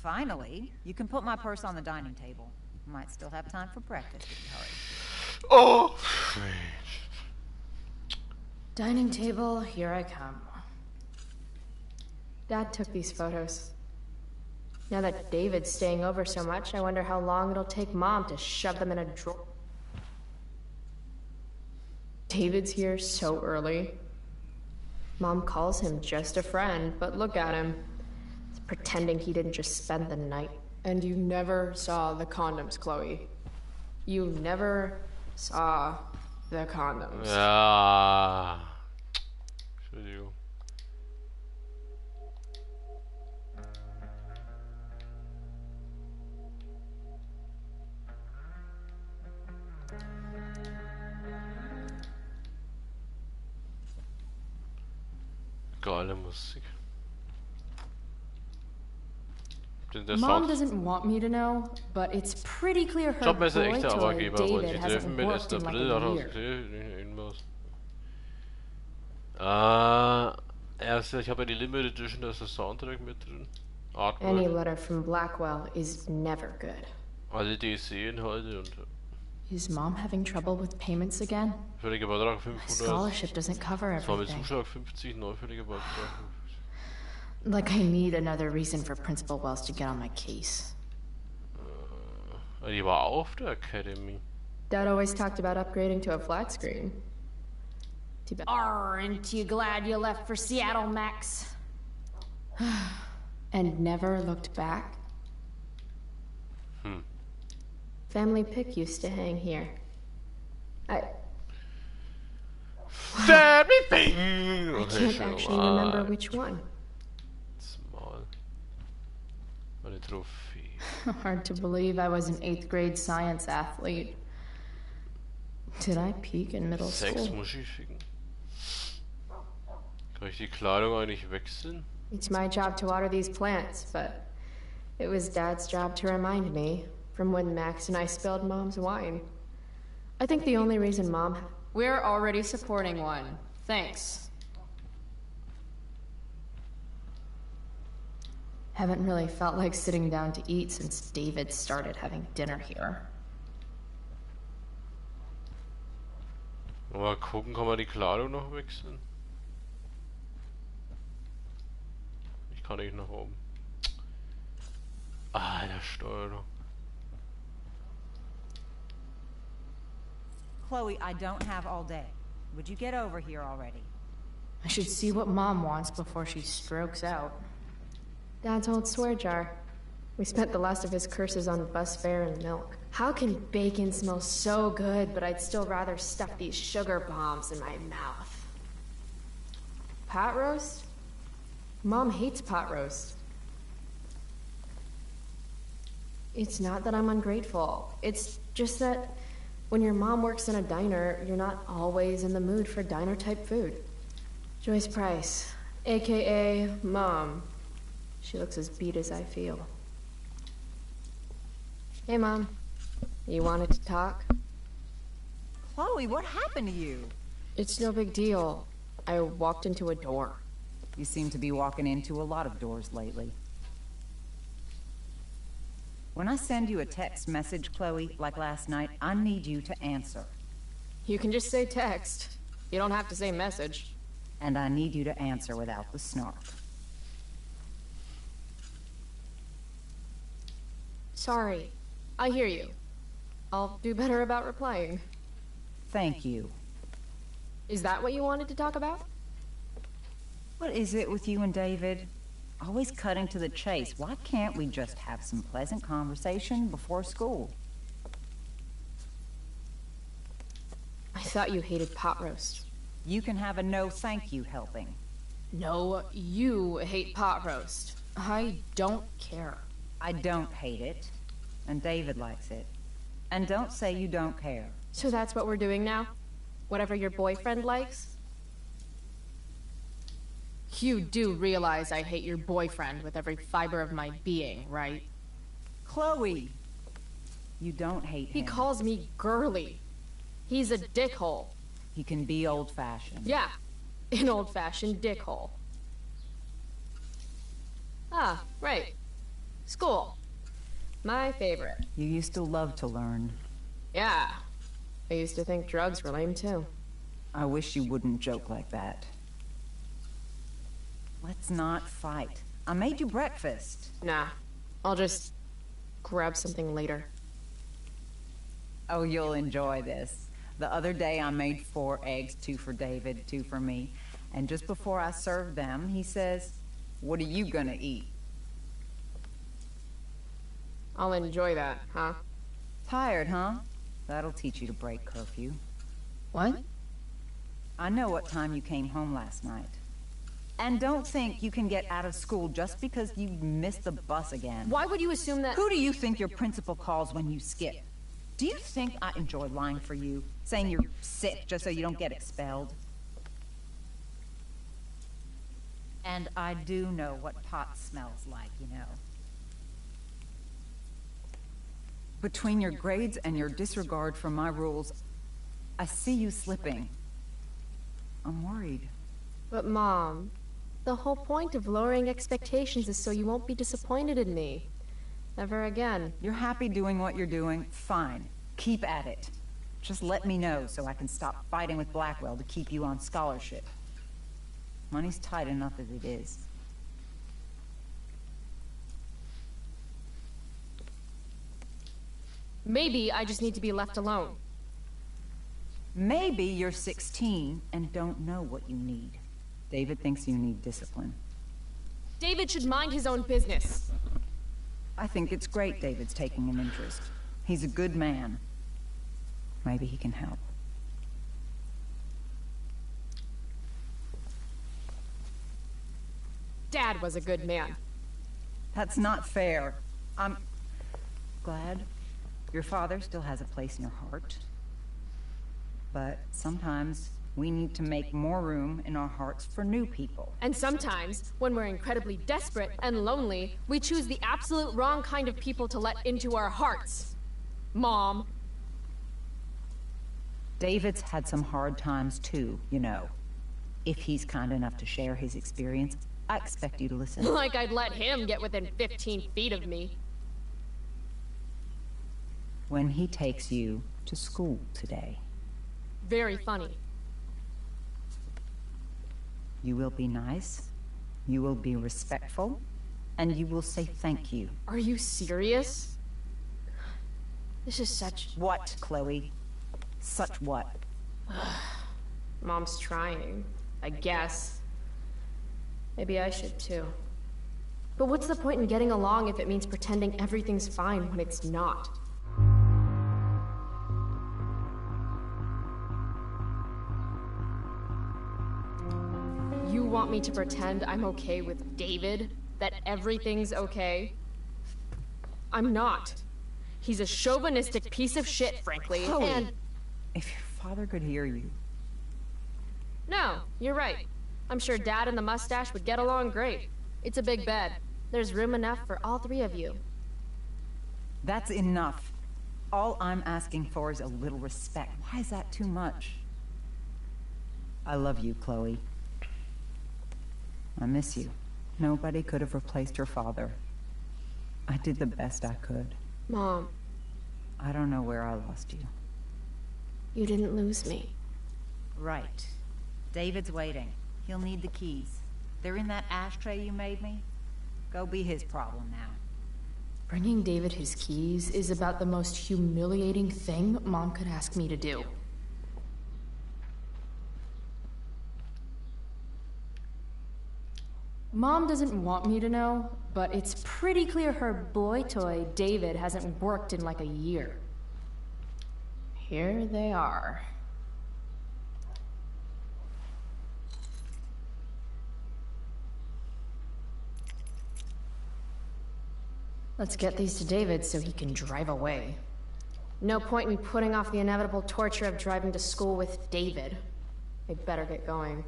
Finally, you can put my purse on the dining table. Might still have time for breakfast if you hurry. Oh! Dining table, here I come. Dad took these photos. Now that David's staying over so much, I wonder how long it'll take Mom to shove them in a drawer. David's here so early. Mom calls him just a friend, but look at him. He's pretending he didn't just spend the night. And you never saw the condoms, Chloe. You never saw the condoms. Ja. Entschuldigung. Geile Musik. Mom doesn't want me to know, but it's pretty clear her boy toy David hasn't worked in like a year. Erst, ich habe ja die Limited Edition, da ist der Soundtrack mit drin. Any letter from Blackwell is never good. Alle DC-Inhalte und... Is Mom having trouble with payments again? Fälliger Beitrag 500. Scholarship doesn't cover everything. Das war mit Zuschlag 50, neufälliger Beitrag. Like I need another reason for Principal Wells to get on my case. Die war auf der Academy. Dad always talked about upgrading to a flat screen. Too bad. Aren't you glad you left for Seattle, Max? And never looked back? Family pic used to hang here. Family pic! I can't actually remember which one. Small. Eine Trophäe. Hard to believe I was an 8th grade science athlete. Did I peak in middle school? 6 muss ich schicken. Kann ich die Kleidung eigentlich wechseln? It's my job to water these plants, but it was Dad's job to remind me from when Max and I spilled Mom's wine. I think the only reason Mom... We're already supporting one. Thanks. Haven't really felt like sitting down to eat since David started having dinner here. Mal gucken, kann man die Kleidung noch wechseln? Ich kann nicht nach oben. Ah, der Steuerung. Chloe, I don't have all day. Would you get over here already? I should see what Mom wants before she strokes out. Dad's old swear jar. We spent the last of his curses on bus fare and milk. How can bacon smell so good, but I'd still rather stuff these sugar bombs in my mouth? Pot roast? Mom hates pot roast. It's not that I'm ungrateful. It's just that when your mom works in a diner, you're not always in the mood for diner-type food. Joyce Price, a.k.a. Mom. She looks as beat as I feel. Hey, Mom. You wanted to talk? Chloe, what happened to you? It's no big deal. I walked into a door. You seem to be walking into a lot of doors lately. When I send you a text message, Chloe, like last night, I need you to answer. You can just say text. You don't have to say message. And I need you to answer without the snark. Sorry. I hear you. I'll do better about replying. Thank you. Is that what you wanted to talk about? What is it with you and David? Always cutting to the chase. Why can't we just have some pleasant conversation before school? I thought you hated pot roast. You can have a no thank you helping. No, you hate pot roast. I don't care. I don't hate it. And David likes it. And don't say you don't care. So that's what we're doing now? Whatever your boyfriend likes? You do realize I hate your boyfriend with every fiber of my being, right? Chloe! You don't hate him. He calls me girly. He's a dickhole. He can be old-fashioned. Yeah, an old-fashioned dickhole. Ah, right. School. My favorite. You used to love to learn. Yeah. I used to think drugs were lame too. I wish you wouldn't joke like that. Let's not fight. I made you breakfast. Nah. I'll just grab something later. Oh, you'll enjoy this. The other day I made 4 eggs, 2 for David, 2 for me. And just before I served them, he says, "What are you gonna eat?" I'll enjoy that, huh? Tired, huh? That'll teach you to break curfew. What? I know what time you came home last night. And don't think you can get out of school just because you missed the bus again. Why would you assume that— Who do you think your principal calls when you skip? Do you think I enjoy lying for you? Saying you're sick just so you don't get expelled? And I do know what pot smells like, you know. Between your grades and your disregard for my rules, I see you slipping. I'm worried. But Mom, the whole point of lowering expectations is so you won't be disappointed in me. Never again. You're happy doing what you're doing? Fine. Keep at it. Just let me know so I can stop fighting with Blackwell to keep you on scholarship. Money's tight enough as it is. Maybe I just need to be left alone. Maybe you're 16 and don't know what you need. David thinks you need discipline. David should mind his own business. I think it's great David's taking an interest. He's a good man. Maybe he can help. Dad was a good man. That's not fair. I'm glad your father still has a place in your heart. But sometimes we need to make more room in our hearts for new people. And sometimes, when we're incredibly desperate and lonely, we choose the absolute wrong kind of people to let into our hearts. Mom. David's had some hard times too, you know. If he's kind enough to share his experience, I expect you to listen. Like I'd let him get within 15 feet of me. When he takes you to school today, Very funny. you will be nice, you will be respectful, and you will say thank you. Are you serious? This is such... What, Chloe? Such what? Mom's trying, I guess. Maybe I should too. But what's the point in getting along if it means pretending everything's fine when it's not? You want me to pretend I'm okay with David? That everything's okay? I'm not. He's a chauvinistic piece of shit, frankly, Chloe, and... if your father could hear you. No, you're right. I'm sure Dad and the mustache would get along great. It's a big bed. There's room enough for all 3 of you. That's enough. All I'm asking for is a little respect. Why is that too much? I love you, Chloe. I miss you. Nobody could have replaced your father. I did the best I could. Mom, I don't know where I lost you. you didn't lose me. Right. David's waiting. He'll need the keys. They're in that ashtray you made me. Go be his problem now. Bringing David his keys is about the most humiliating thing Mom could ask me to do. Mom doesn't want me to know, but it's pretty clear her boy toy, David, hasn't worked in like a year. Here they are. Let's get these to David so he can drive away. No point in putting off the inevitable torture of driving to school with David. I better get going.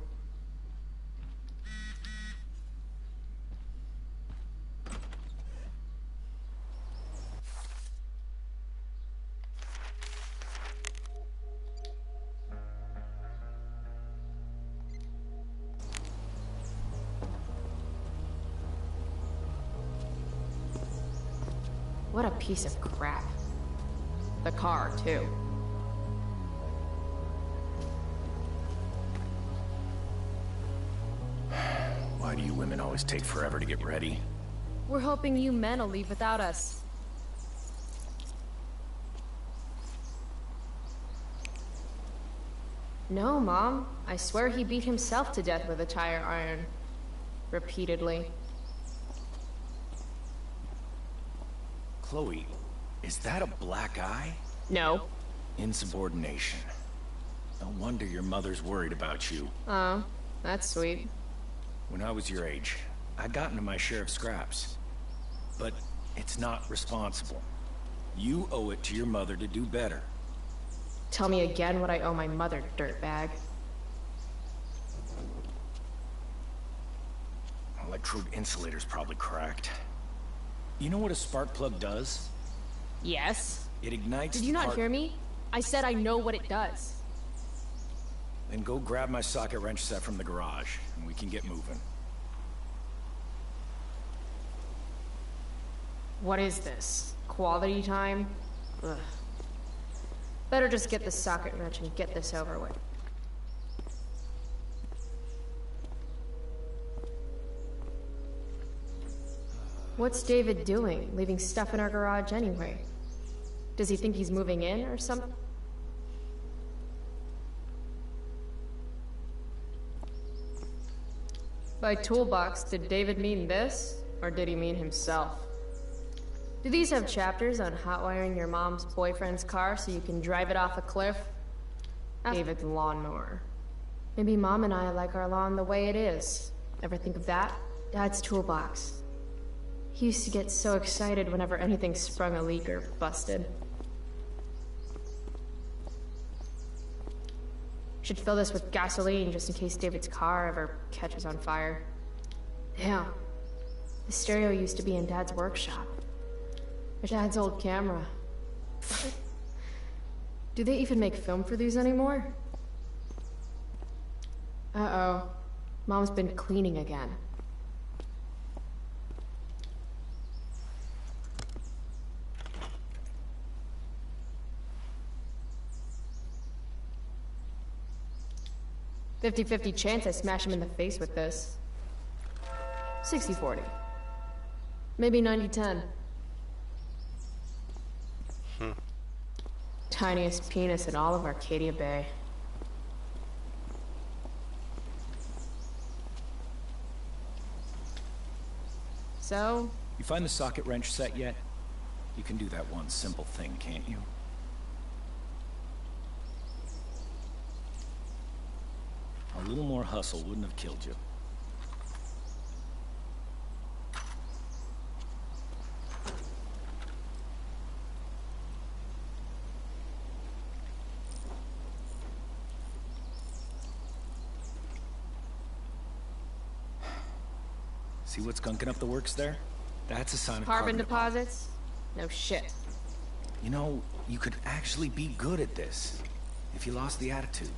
What a piece of crap. The car, too. Why do you women always take forever to get ready? We're hoping you men will leave without us. No, Mom. I swear he beat himself to death with a tire iron. Repeatedly. Chloe, is that a black eye? No. Insubordination. No wonder your mother's worried about you. Oh, that's sweet. When I was your age, I got into my share of scraps. But it's not responsible. You owe it to your mother to do better. Tell me again what I owe my mother, dirtbag. Electrode insulator's probably cracked. You know what a spark plug does? Yes? It ignites. Did you not hear me? I said I know what it does. Then go grab my socket wrench set from the garage, and we can get moving. What is this? Quality time? Ugh. Better just get the socket wrench and get this over with. What's David doing, leaving stuff in our garage anyway? Does he think he's moving in or something? By toolbox, did David mean this, or did he mean himself? Do these have chapters on hotwiring your mom's boyfriend's car so you can drive it off a cliff? David's lawnmower. Maybe Mom and I like our lawn the way it is. Ever think of that? Dad's toolbox. He used to get so excited whenever anything sprung a leak or busted. Should fill this with gasoline just in case David's car ever catches on fire. Damn. The stereo used to be in Dad's workshop. Or Dad's old camera. Do they even make film for these anymore? Uh-oh. Mom's been cleaning again. "50-50 chance I smash him in the face with this. 60-40. Maybe 90-10. Tiniest penis in all of Arcadia Bay. So? You find the socket wrench set yet? You can do that one simple thing, can't you? A little more hustle wouldn't have killed you. See what's gunking up the works there? That's a sign of Carbon deposits? No shit. You know, you could actually be good at this if you lost the attitude.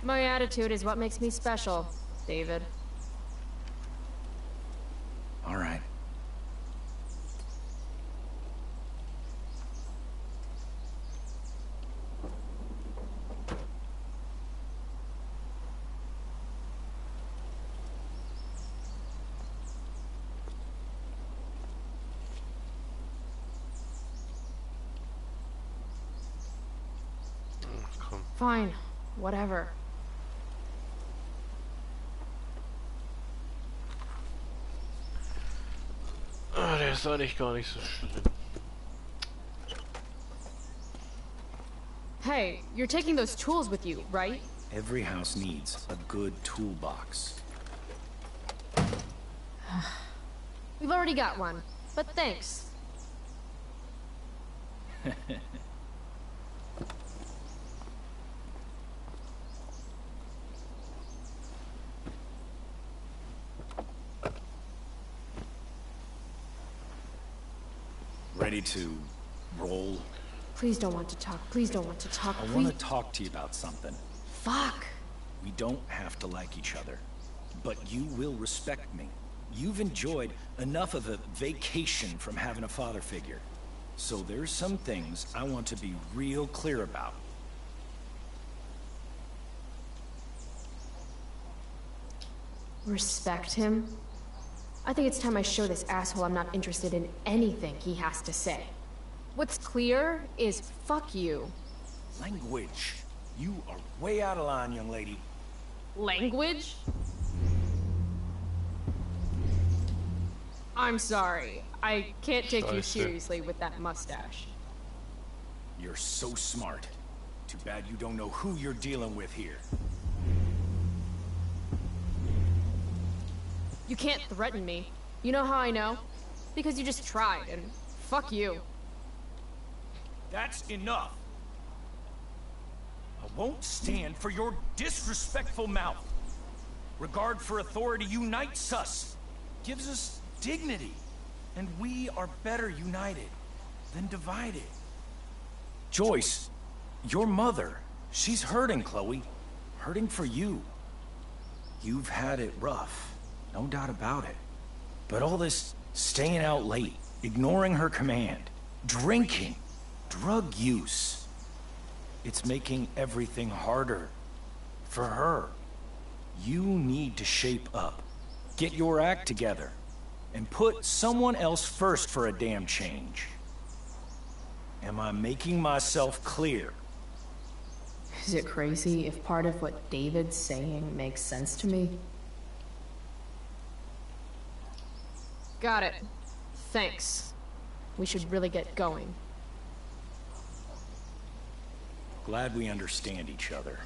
My attitude is what makes me special, David. All right. Fine. Whatever. Ah, der ist eigentlich gar nicht so schlimm. Hey, you're taking those tools with you, right? Every house needs a good toolbox. We've already got one, but thanks. Ready to roll? Please don't want to talk. Please don't want to talk. I want to talk to you about something. Fuck. We don't have to like each other, but you will respect me. You've enjoyed enough of a vacation from having a father figure. So there's some things I want to be real clear about. Respect him? I think it's time I show this asshole I'm not interested in anything he has to say. What's clear is fuck you. Language. You are way out of line, young lady. Language? I'm sorry. I can't take you seriously with that mustache. You're so smart. Too bad you don't know who you're dealing with here. You can't threaten me. You know how I know? Because you just tried, and fuck you. That's enough. I won't stand for your disrespectful mouth. Regard for authority unites us, gives us dignity, and we are better united than divided. Joyce, your mother, she's hurting, Chloe. Hurting for you. You've had it rough, no doubt about it. But all this staying out late, ignoring her command, drinking, drug use, it's making everything harder for her. You need to shape up, get your act together, and put someone else first for a damn change. Am I making myself clear? Is it crazy if part of what David's saying makes sense to me? Got it. Thanks. We should really get going. Glad we understand each other.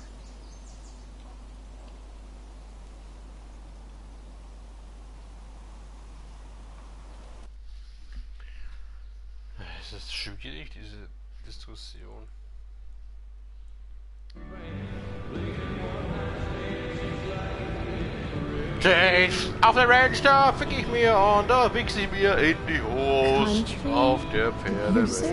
Es ist schwierig, diese Diskussion. Change! Auf der Ranch, da fick ich mir und da wichse ich mir in die Hose. Auf der Pferderanch.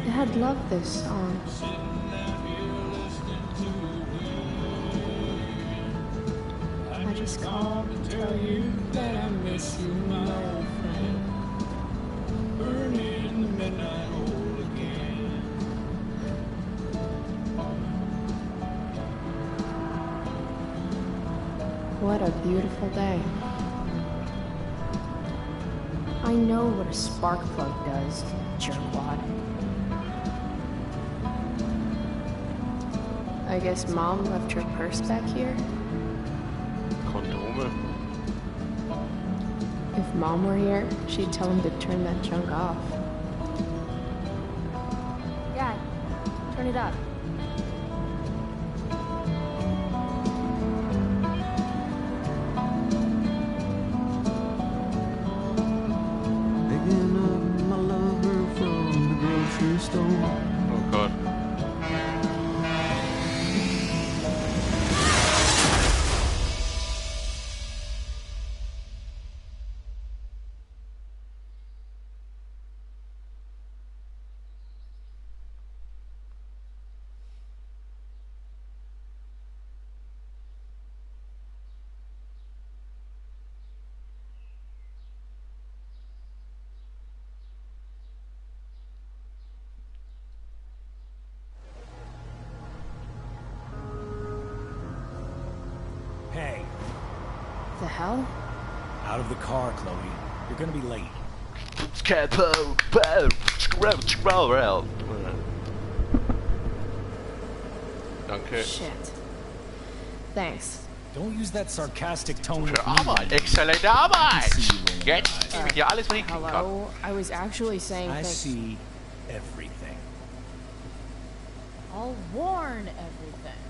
Dad loved this song. I just called to tell you that I miss you, my old friend. Burning the midnight oil again. What a beautiful day. I know what a spark plug does, jerkwad. I guess Mom left her purse back here? Kondome. If Mom were here, she'd tell him to turn that junk off. Dad, turn it up. Picking up my lover from the grocery store. Oh Gott. Hey, The hell? out of the car, Chloe. You're gonna be late. Danke. Shit. Thanks. Don't use that sarcastic tone with Gute me. Arbeit, exzellente Arbeit! I see you rolling your Jetzt eyes. nehme ich hier alles, was ich kriegen kann. Hello? I was actually saying I thanks. see everything. I'll warn everything.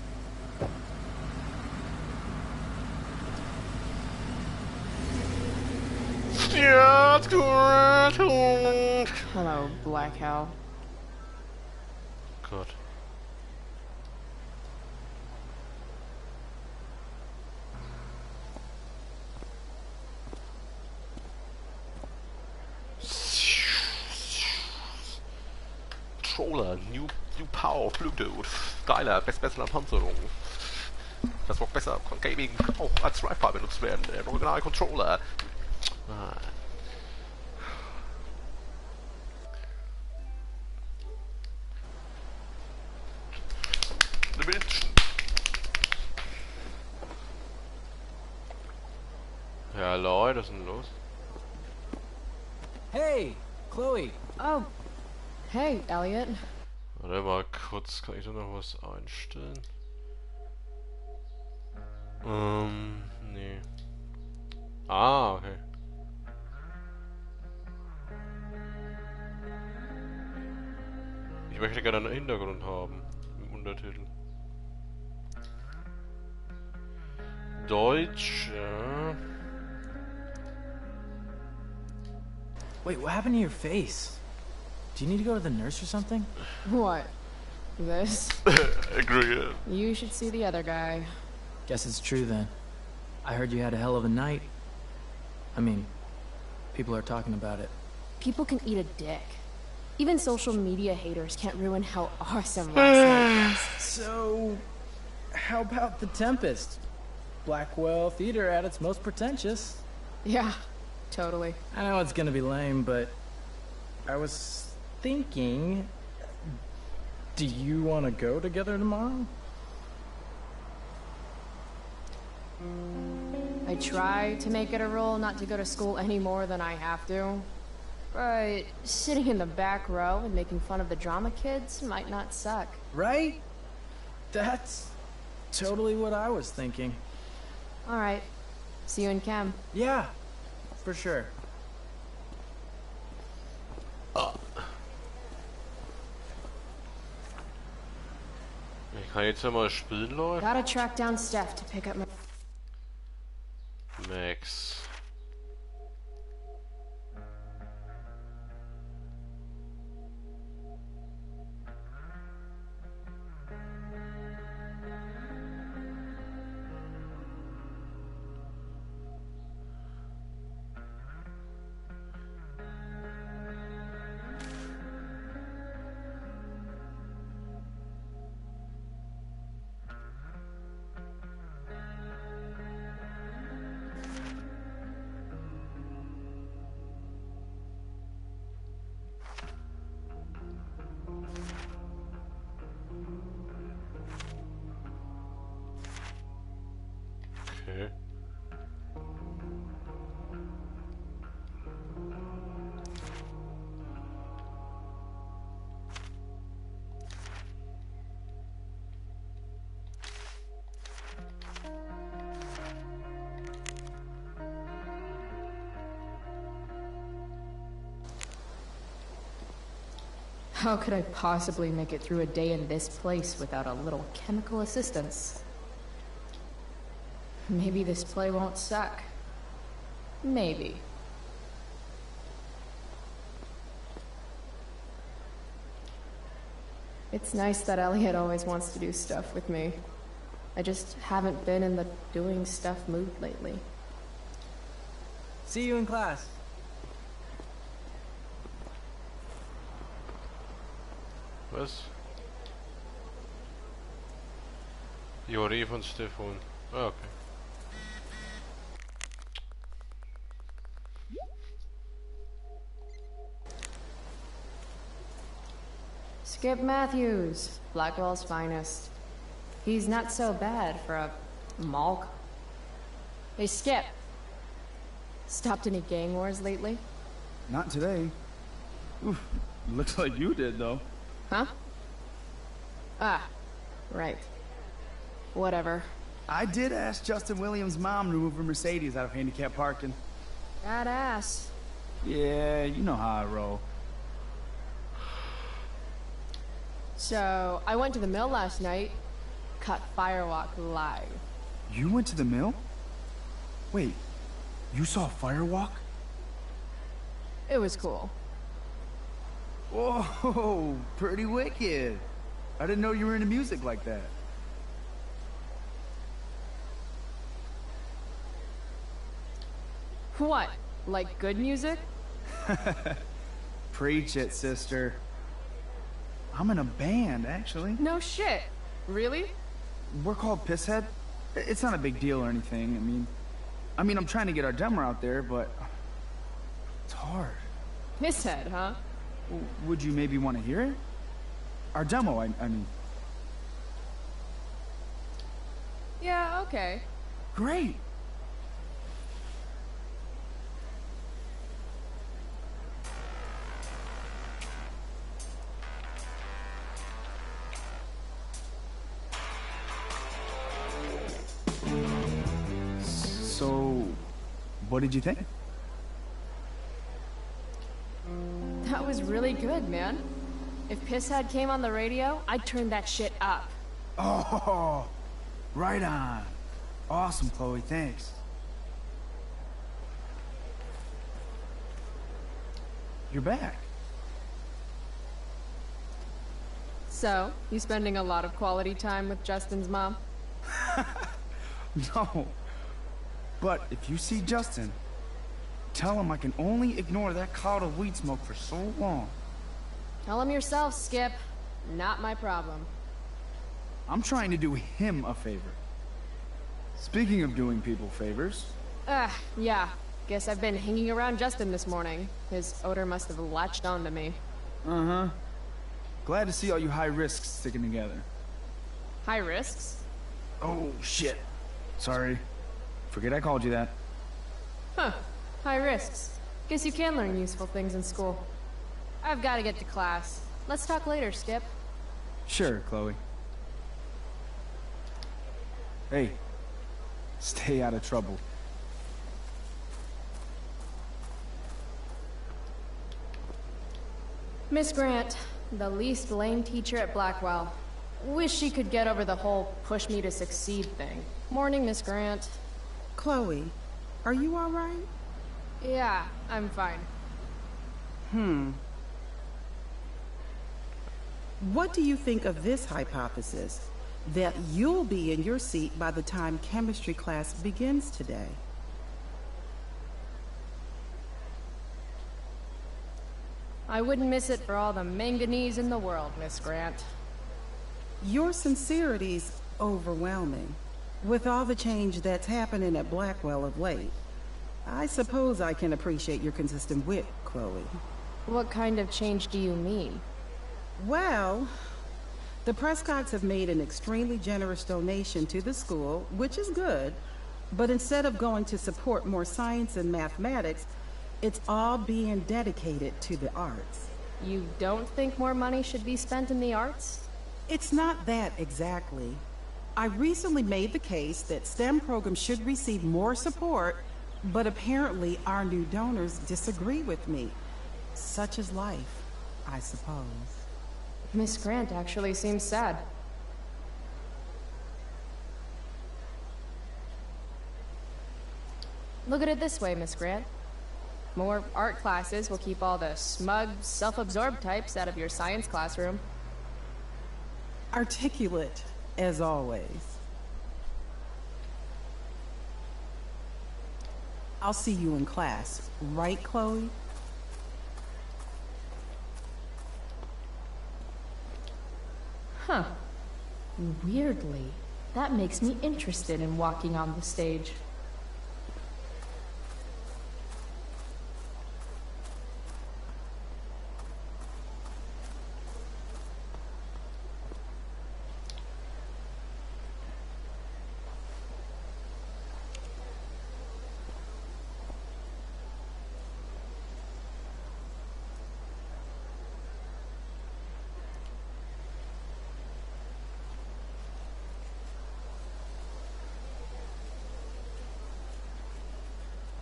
Ja, gut. Hello, Black Hell. Gott. Controller, new power, Bluetooth. Geiler, besser Panzerung. Das war besser von Gaming auch als Drive-Bar benutzt werden. Der Original Controller. Ah. Menschen. Ja, Leute, was ist denn los? Hey, Chloe. Oh, hey, Elliot. Warte mal kurz, kann ich da noch was einstellen? Nee. Ah, okay. Ich möchte gerne einen Hintergrund haben. Im Untertitel. Deutsch, ja. Wait, what happened to your face? Do you need to go to the nurse or something? What? This? Agree. You should see the other guy. Guess it's true then. I heard you had a hell of a night. I mean, people are talking about it. People can eat a dick. Even social media haters can't ruin how awesome last night was. So, how about the Tempest? Blackwell Theater at its most pretentious. Yeah, totally. I know it's gonna be lame, but I was thinking, do you want to go together tomorrow? I try to make it a rule not to go to school any more than I have to. But sitting in the back row and making fun of the drama kids might not suck. Right? That's totally what I was thinking. Alright. See you in chem. Yeah, for sure. Ich kann jetzt ja mal spielen, Leute. Gotta track down Steph to pick up my... Max. Okay. How could I possibly make it through a day in this place without a little chemical assistance? Maybe this play won't suck. Maybe. It's nice that Elliot always wants to do stuff with me. I just haven't been in the doing stuff mood lately. See you in class. Was? Theorie von Stefan. Ah, okay. Skip Matthews, Blackwell's finest. He's not so bad for a mall. Hey, Skip. Stopped any gang wars lately? Not today. Oof, looks like you did, though. Huh? Ah, right. Whatever. I did ask Justin Williams' mom to move her Mercedes out of handicap parking. Badass. Yeah, you know how I roll. So, I went to the mill last night. Cut Firewalk live. You went to the mill? Wait, you saw Firewalk? It was cool. Whoa, pretty wicked. I didn't know you were into music like that. What? Like good music? Preach it, sister. I'm in a band, actually. No shit. Really? We're called Pisshead. It's not a big deal or anything. I mean, I'm trying to get our demo out there, but It's hard. His head, huh? Would you maybe want to hear it? Our demo, I mean. Yeah, okay. Great. So, what did you think? That was really good, man. If Pisshead came on the radio, I'd turn that shit up. Oh, right on. Awesome, Chloe, thanks. You're back. So, you spending a lot of quality time with Justin's mom? No. But if you see Justin, tell him I can only ignore that cloud of weed smoke for so long. Tell him yourself, Skip. Not my problem. I'm trying to do him a favor. Speaking of doing people favors... Yeah. Guess I've been hanging around Justin this morning. His odor must have latched onto me. Uh-huh. Glad to see all you high risks sticking together. High risks? Oh, shit. Sorry. Forget I called you that. Huh. High risks. Guess you can learn useful things in school. I've got to get to class. Let's talk later, Skip. Sure, Chloe. Hey. Stay out of trouble. Miss Grant, the least lame teacher at Blackwell. Wish she could get over the whole push me to succeed thing. Morning, Miss Grant. Chloe, are you all right? Yeah, I'm fine. What do you think of this hypothesis? That you'll be in your seat by the time chemistry class begins today. I wouldn't miss it for all the manganese in the world, Miss Grant. Your sincerity's overwhelming. With all the change that's happening at Blackwell of late, I suppose I can appreciate your consistent wit, Chloe. What kind of change do you mean? Well, the Prescotts have made an extremely generous donation to the school, which is good, but instead of going to support more science and mathematics, it's all being dedicated to the arts. You don't think more money should be spent in the arts? It's not that exactly. I recently made the case that STEM programs should receive more support, but apparently our new donors disagree with me. Such is life, I suppose. Miss Grant actually seems sad. Look at it this way, Miss Grant. More art classes will keep all the smug, self-absorbed types out of your science classroom. Articulate, as always. I'll see you in class, right, Chloe? Huh. Weirdly, that makes me interested in walking on the stage.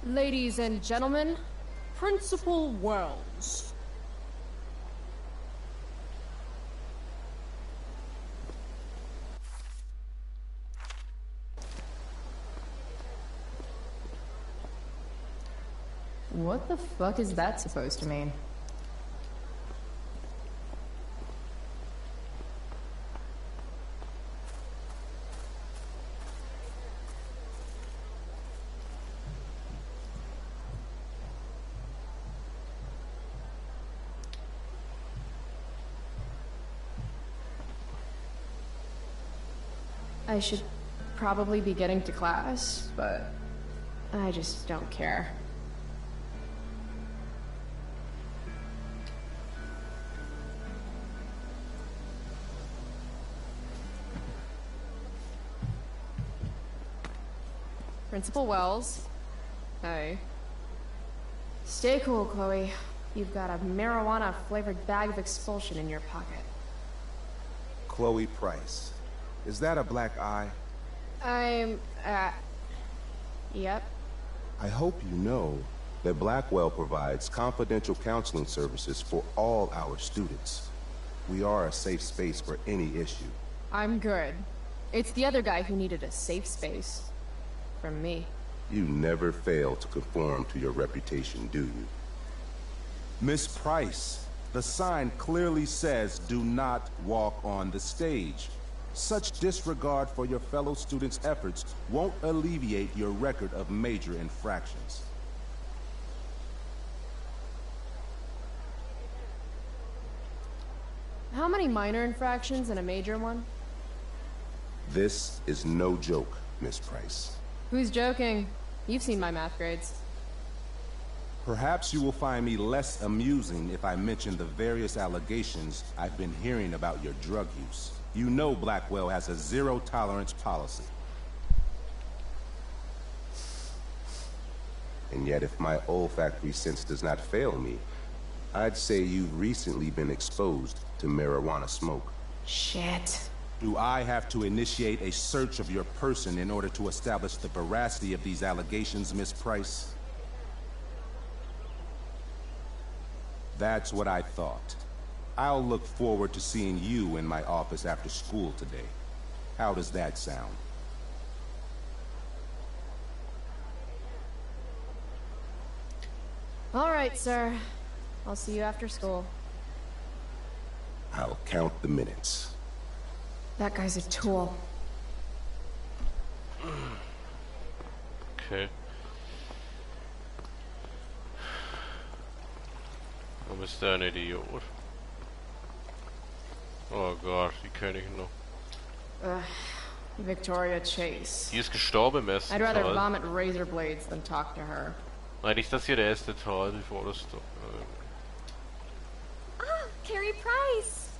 Ladies and gentlemen, Principal Wells. What the fuck is that supposed to mean? I should probably be getting to class, but I just don't care. Principal Wells. Hey. Stay cool, Chloe. You've got a marijuana-flavored bag of expulsion in your pocket. Chloe Price. Is that a black eye? Yep. I hope you know that Blackwell provides confidential counseling services for all our students. We are a safe space for any issue. I'm good. It's the other guy who needed a safe space. From me. You never fail to conform to your reputation, do you? Miss Price, the sign clearly says do not walk on the stage. Such disregard for your fellow students' efforts won't alleviate your record of major infractions. How many minor infractions and a major one? This is no joke, Miss Price. Who's joking? You've seen my math grades. Perhaps you will find me less amusing if I mention the various allegations I've been hearing about your drug use. You know Blackwell has a zero-tolerance policy. And yet if my olfactory sense does not fail me, I'd say you've recently been exposed to marijuana smoke. Shit. Do I have to initiate a search of your person in order to establish the veracity of these allegations, Miss Price? That's what I thought. I'll look forward to seeing you in my office after school today. How does that sound? All right, sir. I'll see you after school. I'll count the minutes. That guy's a tool. Okay. Du bist ein Idiot. Oh Gott, die kenne ich noch. Victoria Chase. Die ist gestorben im ersten I'd rather Teil. vomit razor blades than talk to her. Nein, nicht das hier der erste Teil, die vorderste. Ah, Carrie Price!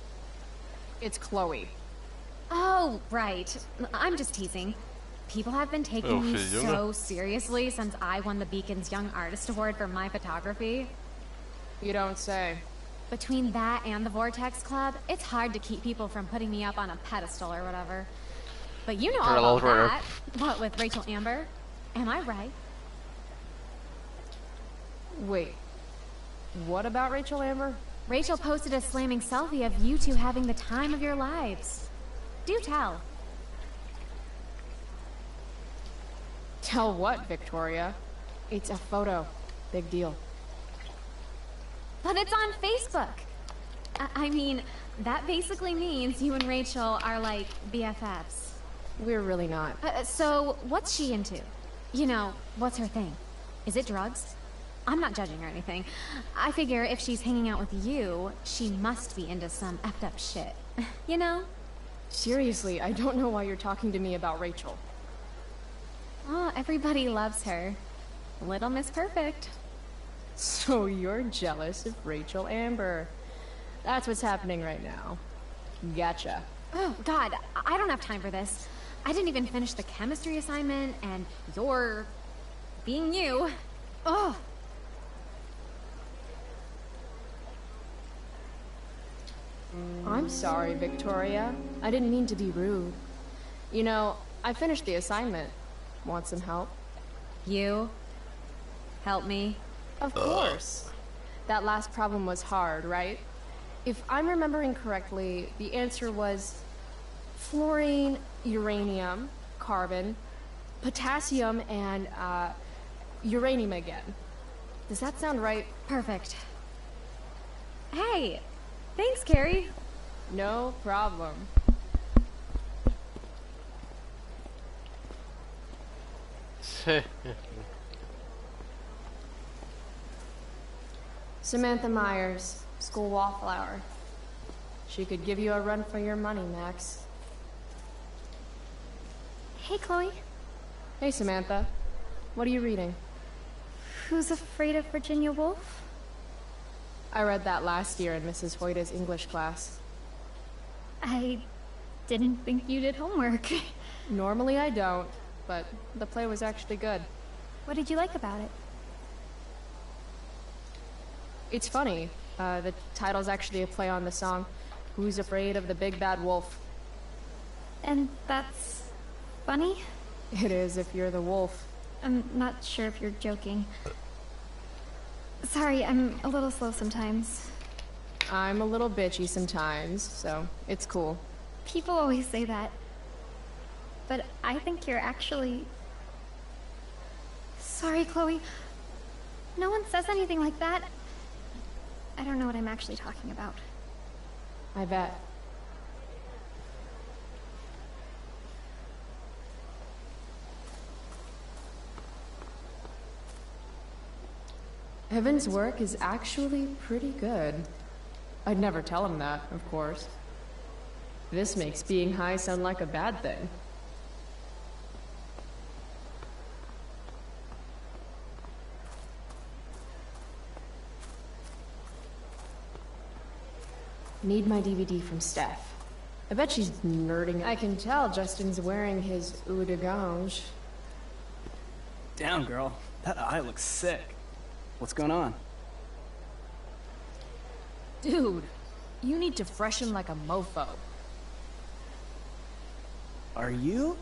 It's Chloe. Oh, right. I'm just teasing. People have been taking me so seriously since I won the Beacon's Young Artist Award for my photography. You don't say. Between that and the Vortex Club, it's hard to keep people from putting me up on a pedestal or whatever. But you know all about that. What, with Rachel Amber? Am I right? Wait. What about Rachel Amber? Rachel posted a slamming selfie of you two having the time of your lives. Do tell. Tell what, Victoria? It's a photo. Big deal. But it's on Facebook. I mean, that basically means you and Rachel are like BFFs. We're really not. So, what's she into? You know, what's her thing? Is it drugs? I'm not judging or anything. I figure if she's hanging out with you, she must be into some effed up shit. You know? Seriously, I don't know why you're talking to me about Rachel. Oh, everybody loves her. Little Miss Perfect. So you're jealous of Rachel Amber. That's what's happening right now. Gotcha. Oh, God, I don't have time for this. I didn't even finish the chemistry assignment, and you're... being you. Oh. I'm sorry, Victoria. I didn't mean to be rude. You know, I finished the assignment. Want some help? You? Help me? Of course. That last problem was hard, right? If I'm remembering correctly, the answer was fluorine, uranium, carbon, potassium, and uranium again. Does that sound right? Perfect. Hey, thanks, Carrie. No problem. Samantha Myers, school wallflower. She could give you a run for your money, Max. Hey, Chloe. Hey, Samantha. What are you reading? Who's Afraid of Virginia Woolf? I read that last year in Mrs. Hoyta's English class. I didn't think you did homework. Normally I don't, but the play was actually good. What did you like about it? It's funny. The title's actually a play on the song, Who's Afraid of the Big Bad Wolf? And that's funny? It is if you're the wolf. I'm not sure if you're joking. Sorry, I'm a little slow sometimes. I'm a little bitchy sometimes, so it's cool. People always say that. But I think you're actually... Sorry, Chloe. No one says anything like that. I don't know what I'm actually talking about. I bet. Evan's work is actually pretty good. I'd never tell him that, of course. This makes being high sound like a bad thing. Need my DVD from Steph. I bet she's nerding. I can tell Justin's wearing his eau de gange. Damn, girl. That eye looks sick. What's going on? Dude, you need to freshen like a mofo. Are you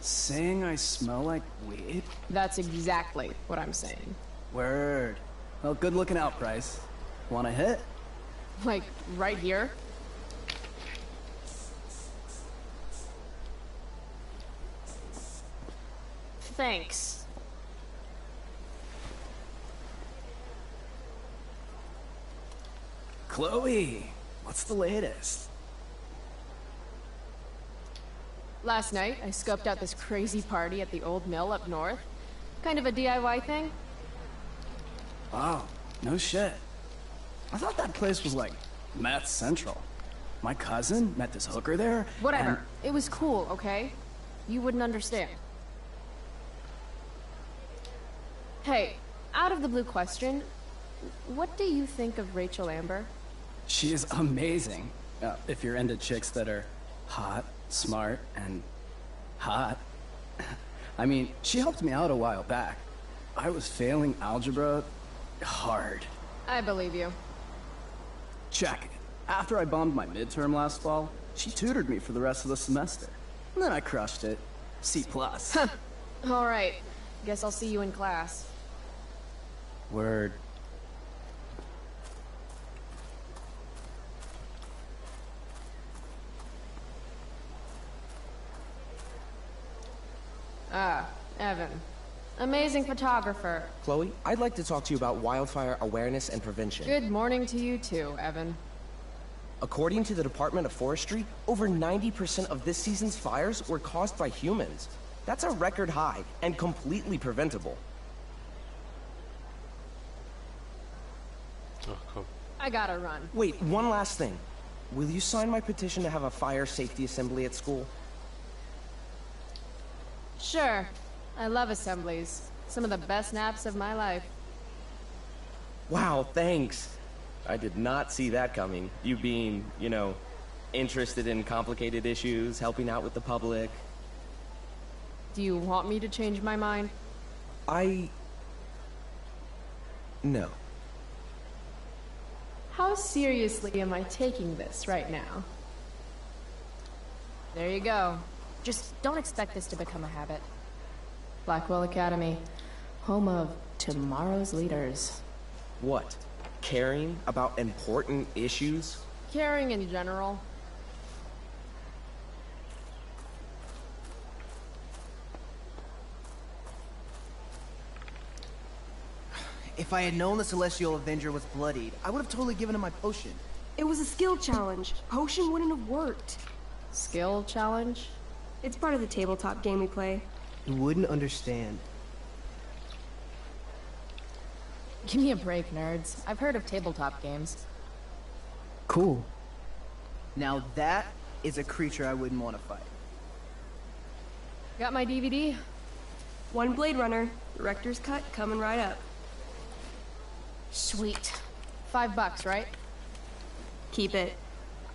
saying I smell like weed? That's exactly what I'm saying. Word. Well, good looking out, Price. Want a hit? Like, right here? Thanks. Chloe, what's the latest? Last night, I scoped out this crazy party at the old mill up north. Kind of a DIY thing. Wow, no shit. I thought that place was like meth central. My cousin met this hooker there. Whatever. and- It was cool, okay? You wouldn't understand. Hey, out of the blue question, what do you think of Rachel Amber? She is amazing. If you're into chicks that are hot, smart, and hot. I mean, she helped me out a while back. I was failing algebra hard. I believe you. Check it. After I bombed my midterm last fall, she tutored me for the rest of the semester. And then I crushed it. C+. All right. Guess I'll see you in class. Word. Ah, Evan. Amazing photographer. Chloe, I'd like to talk to you about wildfire awareness and prevention. Good morning to you too, Evan. According to the Department of Forestry, over 90% of this season's fires were caused by humans. That's a record high and completely preventable. Ach komm. I gotta run. Wait, one last thing. Will you sign my petition to have a fire safety assembly at school? Sure. I love assemblies. Some of the best naps of my life. Wow, thanks. I did not see that coming. You being, you know, interested in complicated issues, helping out with the public. Do you want me to change my mind? No. How seriously am I taking this right now? There you go. Just don't expect this to become a habit. Blackwell Academy, home of tomorrow's leaders. What? Caring about important issues? Caring in general. If I had known the Celestial Avenger was bloodied, I would have totally given him my potion. It was a skill challenge. Potion wouldn't have worked. Skill challenge? It's part of the tabletop game we play. You wouldn't understand. Give me a break, nerds. I've heard of tabletop games. Cool. Now that is a creature I wouldn't want to fight. Got my DVD? One Blade Runner, director's cut coming right up. Sweet. $5, right? Keep it.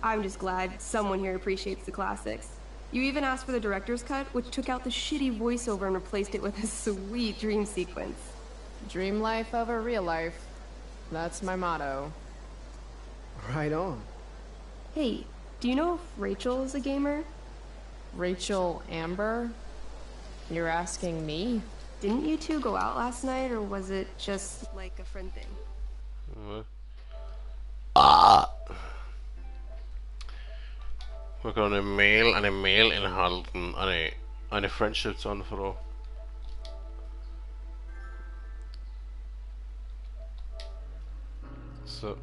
I'm just glad someone here appreciates the classics. You even asked for the director's cut, which took out the shitty voiceover and replaced it with a sweet dream sequence. Dream life over real life. That's my motto. Right on. Hey, do you know if Rachel is a gamer? Rachel Amber? You're asking me? Didn't you two go out last night, or was it just like a friend thing? Wir können eine Mail enthalten, eine Freundschaftsanfrage. So.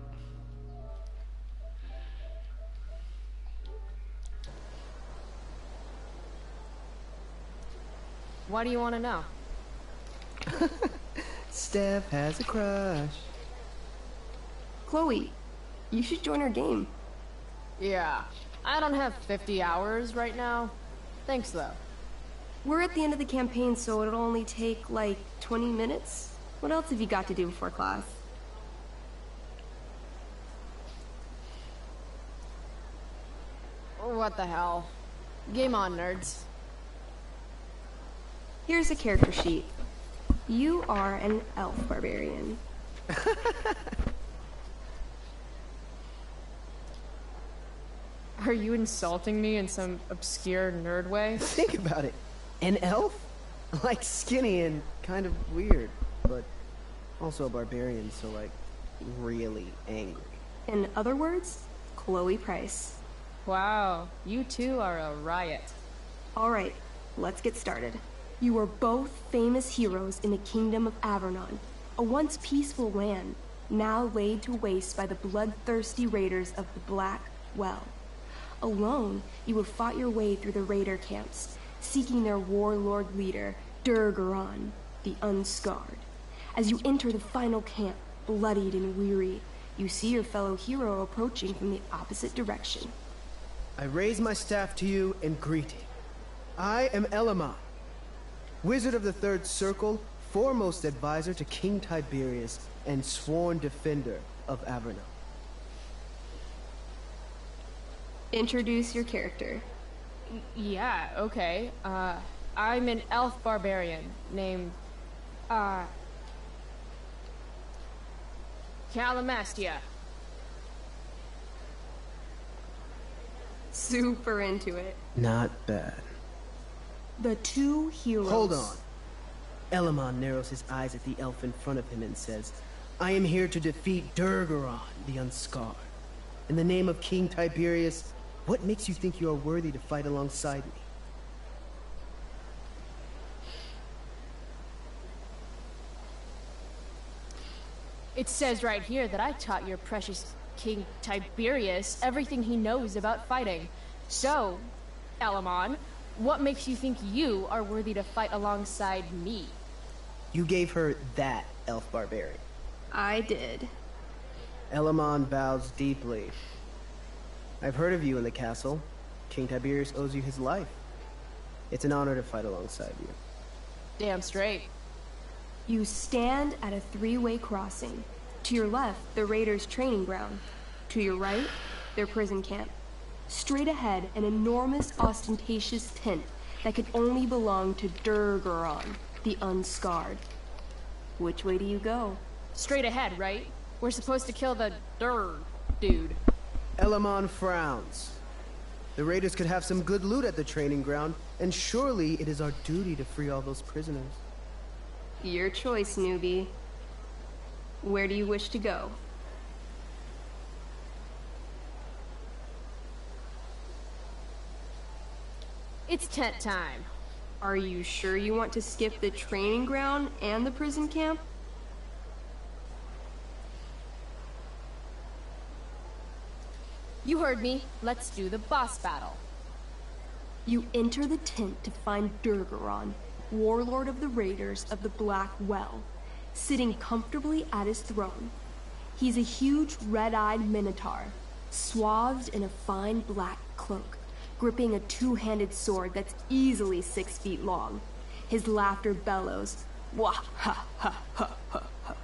What do you want to know? Steph has a crush. Chloe, you should join our game. Yeah, I don't have 50 hours right now. Thanks, though. We're at the end of the campaign, so it'll only take, like, 20 minutes. What else have you got to do before class? What the hell? Game on, nerds. Here's a character sheet. You are an elf barbarian. Are you insulting me in some obscure nerd way? Think about it. An elf? Like skinny and kind of weird, but also a barbarian, so like really angry. In other words, Chloe Price. Wow, you two are a riot. Alright, let's get started. You are both famous heroes in the kingdom of Avernon, a once peaceful land, now laid to waste by the bloodthirsty raiders of the Black Well. Alone, you have fought your way through the raider camps, seeking their warlord leader, Durgaron, the Unscarred. As you enter the final camp, bloodied and weary, you see your fellow hero approaching from the opposite direction. I raise my staff to you in greeting. I am Elamon, Wizard of the Third Circle, foremost advisor to King Tiberius, and sworn defender of Avernon. Introduce your character. Yeah, okay. I'm an elf barbarian named, Calamastia. Super into it. Not bad. The two heroes. Hold on. Elamon narrows his eyes at the elf in front of him and says, I am here to defeat Durgaron, the Unscarred. In the name of King Tiberius, what makes you think you are worthy to fight alongside me? It says right here that I taught your precious King Tiberius everything he knows about fighting. So, Elamon, what makes you think you are worthy to fight alongside me? You gave her that elf barbarian. I did. Elamon bows deeply. I've heard of you in the castle. King Tiberius owes you his life. It's an honor to fight alongside you. Damn straight. You stand at a three-way crossing. To your left, the raiders' training ground. To your right, their prison camp. Straight ahead, an enormous, ostentatious tent that could only belong to Durgaron, the Unscarred. Which way do you go? Straight ahead, right? We're supposed to kill the dude. Elamon frowns. The raiders could have some good loot at the training ground, and surely it is our duty to free all those prisoners. Your choice, newbie. Where do you wish to go? It's tent time. Are you sure you want to skip the training ground and the prison camp? You heard me. Let's do the boss battle. You enter the tent to find Durgaron, warlord of the raiders of the Black Well, sitting comfortably at his throne. He's a huge red-eyed minotaur, swathed in a fine black cloak, gripping a two-handed sword that's easily 6 feet long. His laughter bellows, wah ha ha ha ha ha ha.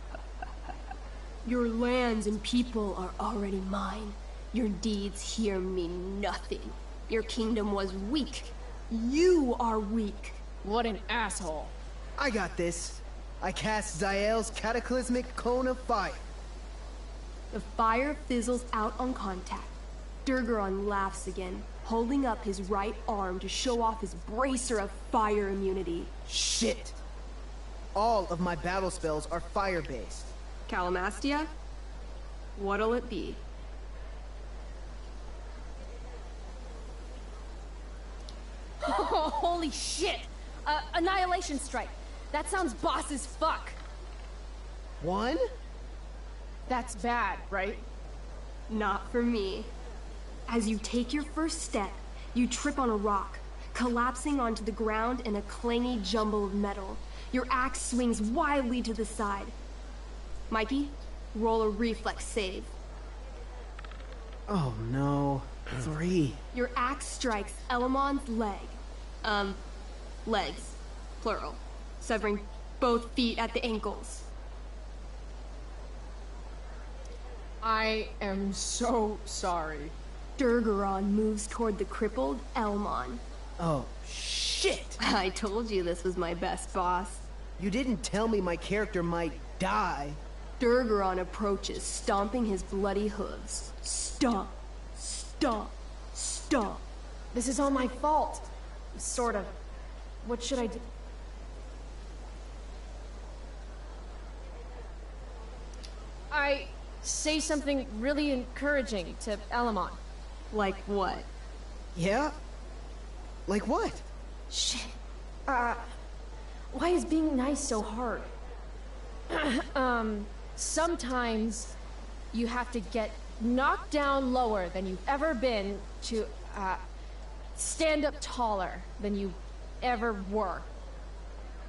Your lands and people are already mine. Your deeds here mean nothing. Your kingdom was weak You are weak. What an asshole. I got this. I cast Zael's cataclysmic cone of fire. The fire fizzles out on contact. Durgaron laughs again, holding up his right arm to show off his bracer of fire immunity. Shit! All of my battle spells are fire-based. Calamastia? What'll it be? Holy shit! Annihilation Strike. That sounds boss as fuck. One? That's bad, right? Not for me. As you take your first step, you trip on a rock, collapsing onto the ground in a clangy jumble of metal. Your axe swings wildly to the side. Mikey, roll a reflex save. Oh no. 3. Your axe strikes Elamon's leg. Legs. Plural. Severing both feet at the ankles. I am so sorry. Durgaron moves toward the crippled Elmon. Oh, shit! I told you this was my best boss. You didn't tell me my character might die. Durgaron approaches, stomping his bloody hooves. Stomp, stomp, stomp. This is all my fault. Sort of. What should I do? I say something really encouraging to Elamon. Like what? Yeah? Like what? Shit. Why is being nice so hard? Sometimes you have to get knocked down lower than you've ever been to, stand up taller than you ever were.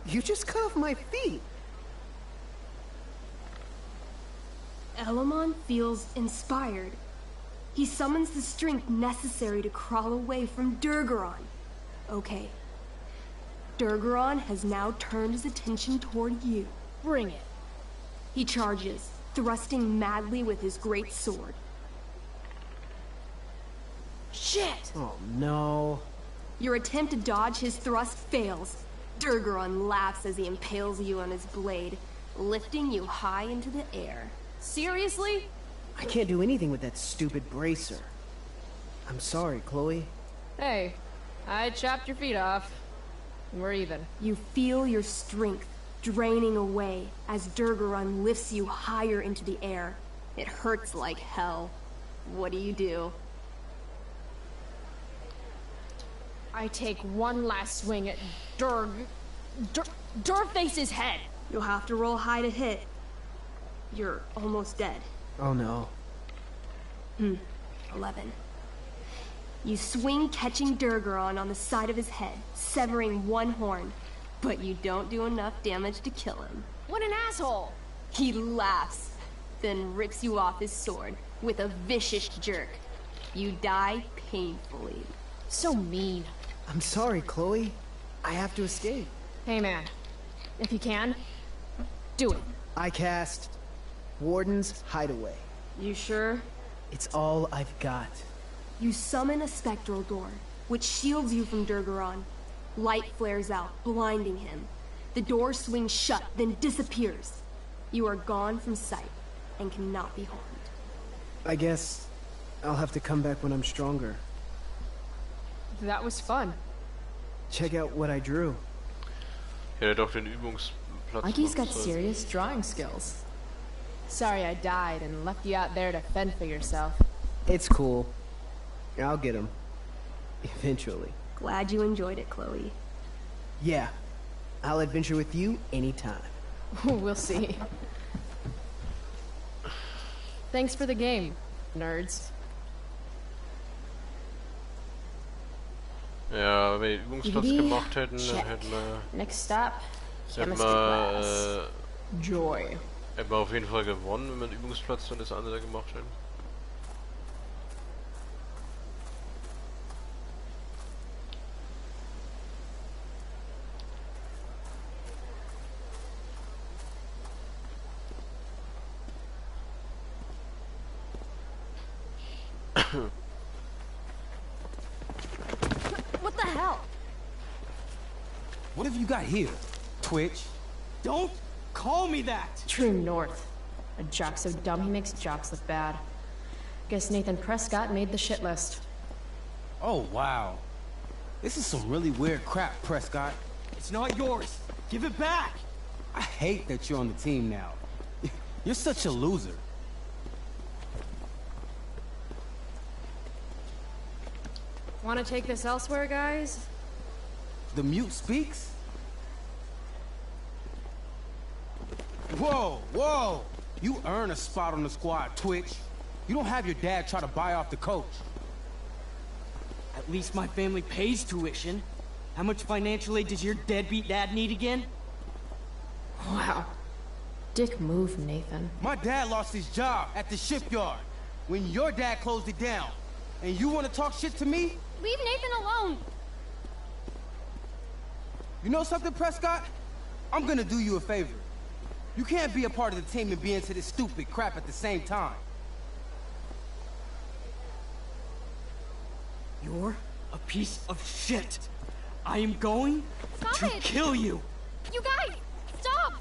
You just cut off my feet. Elamon feels inspired. He summons the strength necessary to crawl away from Durgaron. Okay. Durgaron has now turned his attention toward you. Bring it. He charges, thrusting madly with his great sword. Shit! Oh no. Your attempt to dodge his thrust fails. Durgaron laughs as he impales you on his blade, lifting you high into the air. Seriously? I can't do anything with that stupid bracer. I'm sorry, Chloe. Hey, I chopped your feet off. We're even. You feel your strength draining away as Durgaron lifts you higher into the air. It hurts like hell. What do? I take one last swing at Durface's head. You'll have to roll high to hit. You're almost dead. Oh no. 11. You swing, catching Durgaron on the side of his head, severing one horn, but you don't do enough damage to kill him. What an asshole! He laughs, then rips you off his sword with a vicious jerk. You die painfully. So mean. I'm sorry, Chloe. I have to escape. Hey man, if you can, do it. I cast Warden's Hideaway. You sure? It's all I've got. You summon a spectral door, which shields you from Durgaron. Light flares out, blinding him. The door swings shut, then disappears. You are gone from sight, and cannot be harmed. I guess I'll have to come back when I'm stronger. That was fun. Check out what I drew. Ja, doch den Übungsplatz. Mikey's got serious drawing skills. Sorry I died and left you out there to fend for yourself. It's cool. I'll get him. Eventually. Glad you enjoyed it, Chloe. Yeah. I'll adventure with you anytime. We'll see. Thanks for the game, nerds. Ja, wenn wir den Übungsplatz gemacht hätten, dann hätten wir... Next stop, chemistry class. Joy. Hätten wir auf jeden Fall gewonnen, wenn wir den Übungsplatz und das andere gemacht hätten. What the hell? What have you got here? Twitch? Don't call me that! True north. A jock so dumb he makes jocks look bad. Guess Nathan Prescott made the shit list. Oh, wow. This is some really weird crap, Prescott. It's not yours. Give it back! I hate that you're on the team now. You're such a loser. Want to take this elsewhere, guys? The mute speaks? Whoa, whoa! You earn a spot on the squad, Twitch. You don't have your dad try to buy off the coach. At least my family pays tuition. How much financial aid does your deadbeat dad need again? Wow. Dick move, Nathan. My dad lost his job at the shipyard when your dad closed it down. And you want to talk shit to me? Leave Nathan alone! You know something, Prescott? I'm gonna do you a favor. You can't be a part of the team and be into this stupid crap at the same time. You're a piece of shit. I am going to kill you. You guys, stop!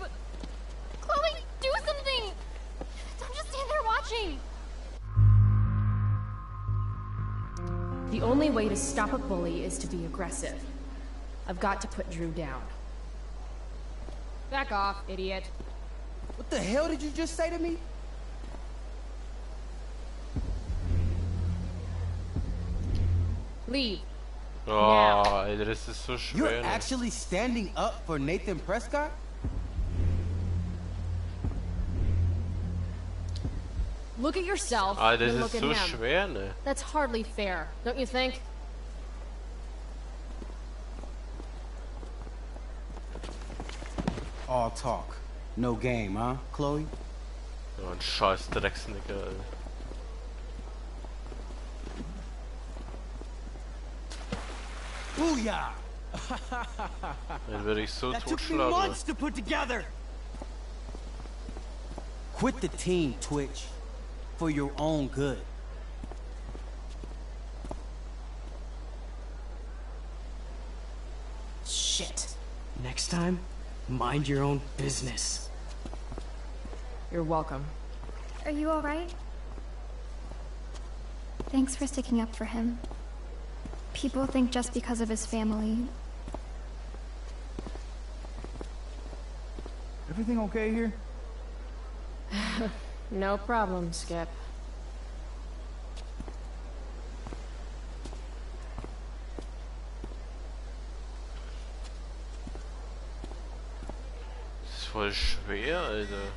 Chloe, do something! Don't just stand there watching! The only way to stop a bully is to be aggressive. I've got to put Drew down. Back off, idiot. What the hell did you just say to me? Leave. Oh, Alter, das ist so schwer. You're actually standing up for Nathan Prescott? Look at yourself. Alter, and das look ist at so him. schwer, ne? That's hardly fair, don't you think? All talk, no game, huh, Chloe? Oh, ein scheiß Drecksnicker, Alter. Booyah! Den werde ich so That took me totschlagen. months to put together. Quit the team, Twitch, for your own good. Shit. Next time, mind your own business. You're welcome. Are you alright? Thanks for sticking up for him. People think just because of his family. Everything okay here? No problem, Skip. Das ist voll schwer, Alter.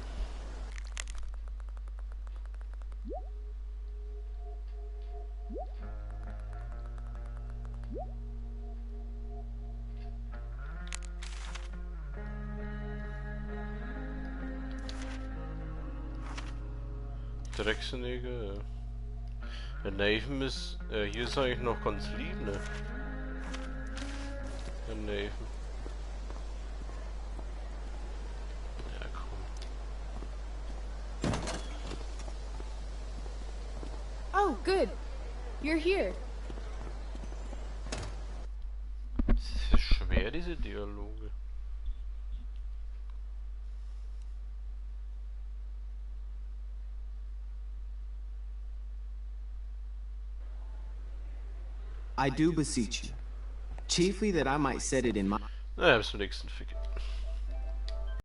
Drecksnägel, ja. Der Nathan ist, hier ist eigentlich noch ganz lieb, ne? Der Nathan. Ja, komm. Oh, good. You're here. Das ist schwer, diese Dialoge. I do beseech you, chiefly that I might set it in my... Naja, bis zum nächsten Fick.